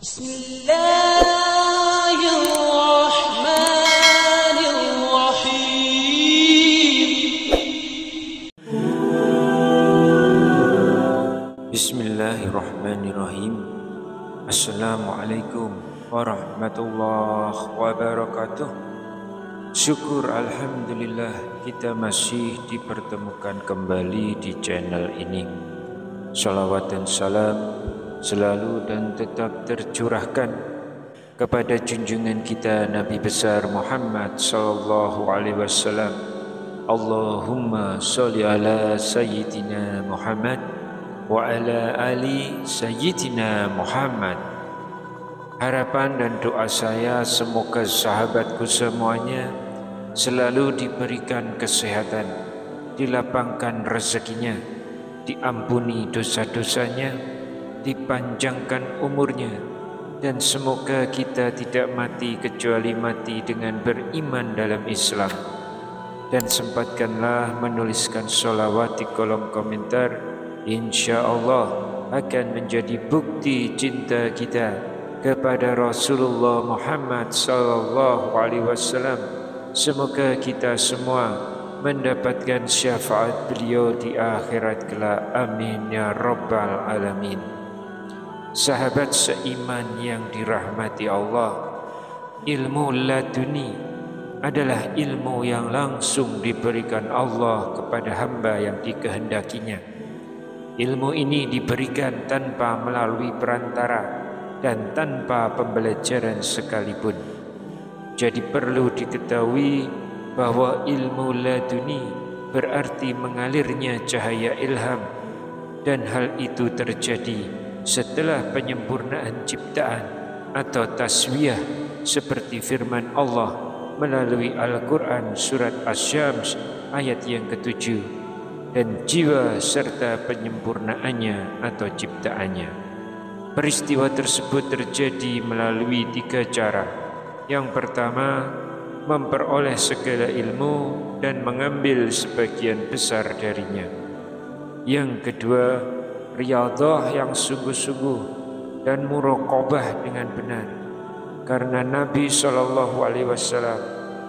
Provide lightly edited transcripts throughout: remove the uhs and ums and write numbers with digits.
Bismillahirrahmanirrahim. Bismillahirrahmanirrahim. Assalamualaikum warahmatullahi wabarakatuh. Syukur alhamdulillah kita masih dipertemukan kembali di channel ini. Salawat dan salam selalu dan tetap tercurahkan kepada junjungan kita Nabi besar Muhammad sallallahu alaihi wasallam. Allahumma sholli ala sayyidina Muhammad wa ala ali sayyidina Muhammad. Harapan dan doa saya semoga sahabatku semuanya selalu diberikan kesehatan, dilapangkan rezekinya, diampuni dosa-dosanya, dipanjangkan umurnya, dan semoga kita tidak mati kecuali mati dengan beriman dalam Islam. Dan sempatkanlah menuliskan sholawat di kolom komentar. Insya Allah akan menjadi bukti cinta kita kepada Rasulullah Muhammad sallallahu alaihi wasallam. Semoga kita semua mendapatkan syafaat beliau di akhirat kelak. Amin ya rabbal alamin. Sahabat seiman yang dirahmati Allah, ilmu laduni adalah ilmu yang langsung diberikan Allah kepada hamba yang dikehendakinya. Ilmu ini diberikan tanpa melalui perantara dan tanpa pembelajaran sekalipun. Jadi perlu diketahui bahwa ilmu laduni berarti mengalirnya cahaya ilham, dan hal itu terjadi setelah penyempurnaan ciptaan atau taswiyah seperti firman Allah melalui Al-Quran surat Asy-Syams ayat yang ke-7, dan jiwa serta penyempurnaannya atau ciptaannya. Peristiwa tersebut terjadi melalui 3 cara. Yang pertama, memperoleh segala ilmu dan mengambil sebagian besar darinya. Yang kedua, riyadhah yang sungguh-sungguh dan muraqabah dengan benar. Karena Nabi SAW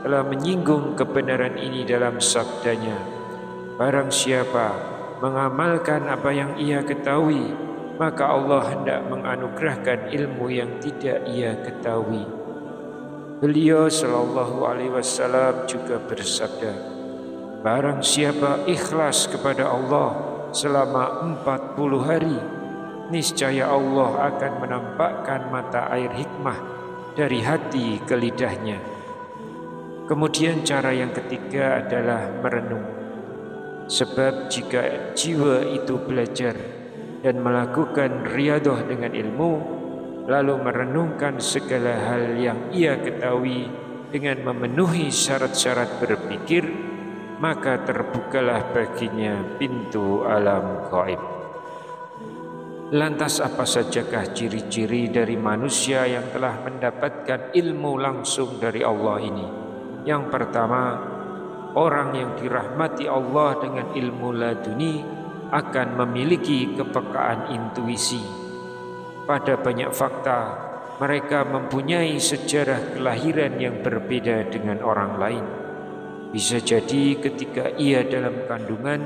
telah menyinggung kebenaran ini dalam sabdanya, barang siapa mengamalkan apa yang ia ketahui, maka Allah hendak menganugerahkan ilmu yang tidak ia ketahui. Beliau sallallahu alaihi wasallam juga bersabda, barang siapa ikhlas kepada Allah selama 40 hari, niscaya Allah akan menampakkan mata air hikmah dari hati ke lidahnya. Kemudian cara yang ketiga adalah merenung. Sebab jika jiwa itu belajar dan melakukan riyadhah dengan ilmu, lalu merenungkan segala hal yang ia ketahui dengan memenuhi syarat-syarat berpikir, maka terbukalah baginya pintu alam gaib. Lantas apa sajakah ciri-ciri dari manusia yang telah mendapatkan ilmu langsung dari Allah ini? Yang pertama, orang yang dirahmati Allah dengan ilmu laduni akan memiliki kepekaan intuisi. Pada banyak fakta, mereka mempunyai sejarah kelahiran yang berbeda dengan orang lain. Bisa jadi ketika ia dalam kandungan,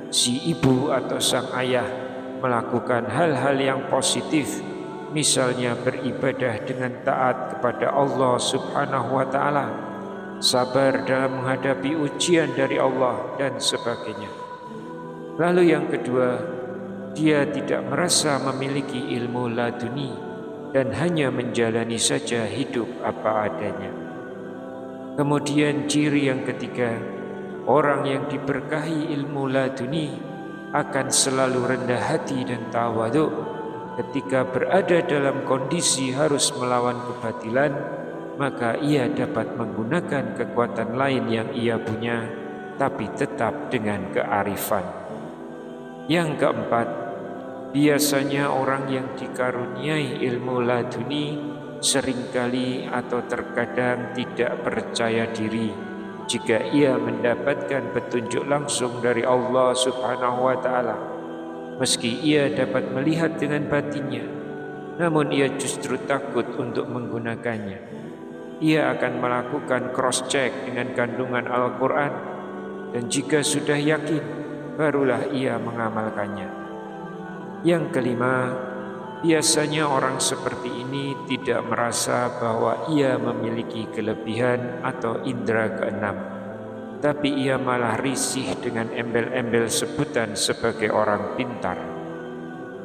si ibu atau sang ayah melakukan hal-hal yang positif, misalnya beribadah dengan taat kepada Allah Subhanahu wa Ta'ala, sabar dalam menghadapi ujian dari Allah, dan sebagainya. Lalu yang kedua, dia tidak merasa memiliki ilmu laduni dan hanya menjalani saja hidup apa adanya. Kemudian ciri yang ketiga, orang yang diberkahi ilmu laduni akan selalu rendah hati dan tawadhu. Ketika berada dalam kondisi harus melawan kebatilan, maka ia dapat menggunakan kekuatan lain yang ia punya, tapi tetap dengan kearifan. Yang keempat, biasanya orang yang dikaruniai ilmu laduni seringkali atau terkadang tidak percaya diri jika ia mendapatkan petunjuk langsung dari Allah Subhanahu wa Ta'ala. Meski ia dapat melihat dengan batinnya, namun ia justru takut untuk menggunakannya. Ia akan melakukan cross-check dengan kandungan Al-Quran, dan jika sudah yakin, barulah ia mengamalkannya. Yang kelima, biasanya orang seperti ini tidak merasa bahwa ia memiliki kelebihan atau indera keenam, tapi ia malah risih dengan embel-embel sebutan sebagai orang pintar.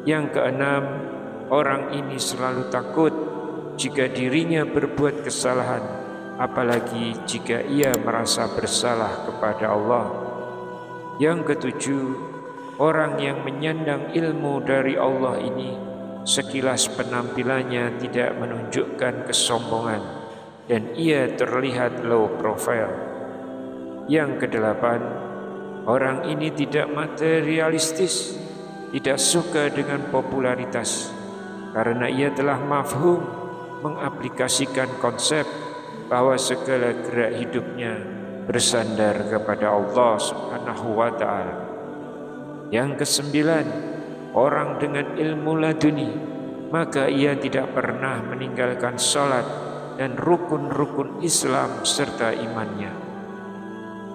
Yang keenam, orang ini selalu takut jika dirinya berbuat kesalahan, apalagi jika ia merasa bersalah kepada Allah. Yang ketujuh, orang yang menyandang ilmu dari Allah ini sekilas penampilannya tidak menunjukkan kesombongan dan ia terlihat low profile. Yang kedelapan, orang ini tidak materialistis, tidak suka dengan popularitas, karena ia telah mafhum, mengaplikasikan konsep bahwa segala gerak hidupnya bersandar kepada Allah Subhanahu wa ta'ala. Yang kesembilan, orang dengan ilmu laduni, maka ia tidak pernah meninggalkan salat dan rukun-rukun Islam serta imannya.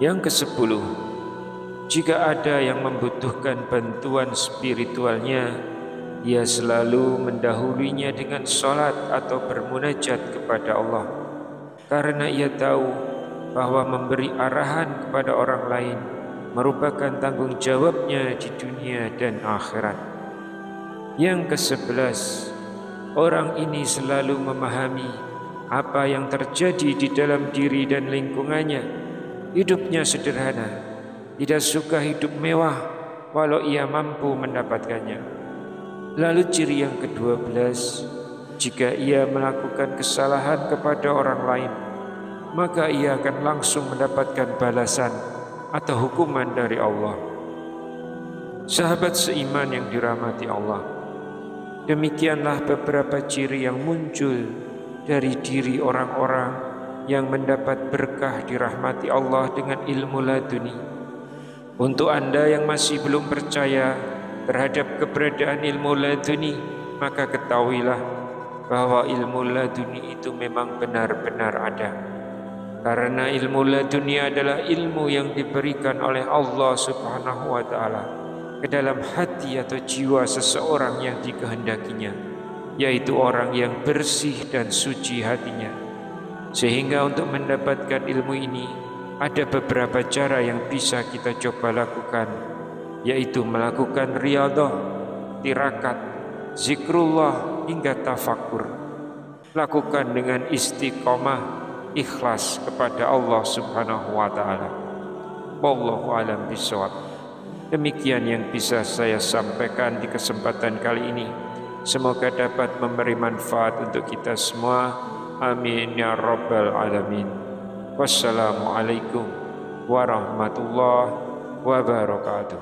Yang kesepuluh, jika ada yang membutuhkan bantuan spiritualnya, ia selalu mendahulunya dengan salat atau bermunajat kepada Allah, karena ia tahu bahwa memberi arahan kepada orang lain merupakan tanggung jawabnya di dunia dan akhirat. Yang ke-11, orang ini selalu memahami apa yang terjadi di dalam diri dan lingkungannya. Hidupnya sederhana, tidak suka hidup mewah walau ia mampu mendapatkannya. Lalu ciri yang ke-12, jika ia melakukan kesalahan kepada orang lain, maka ia akan langsung mendapatkan balasan atau hukuman dari Allah. Sahabat seiman yang dirahmati Allah, demikianlah beberapa ciri yang muncul dari diri orang-orang yang mendapat berkah dirahmati Allah dengan ilmu laduni. Untuk Anda yang masih belum percaya terhadap keberadaan ilmu laduni, maka ketahuilah bahwa ilmu laduni itu memang benar-benar ada. Karena ilmu laduni adalah ilmu yang diberikan oleh Allah Subhanahu wa ta'ala ke dalam hati atau jiwa seseorang yang dikehendakinya, yaitu orang yang bersih dan suci hatinya. Sehingga untuk mendapatkan ilmu ini ada beberapa cara yang bisa kita coba lakukan, yaitu melakukan riyadhah, tirakat, zikrullah hingga tafakur. Lakukan dengan istiqomah, ikhlas kepada Allah Subhanahu wa ta'ala. Wallahu a'lam bishawab. Demikian yang bisa saya sampaikan di kesempatan kali ini. Semoga dapat memberi manfaat untuk kita semua. Amin ya rabbal alamin. Wassalamualaikum warahmatullahi wabarakatuh.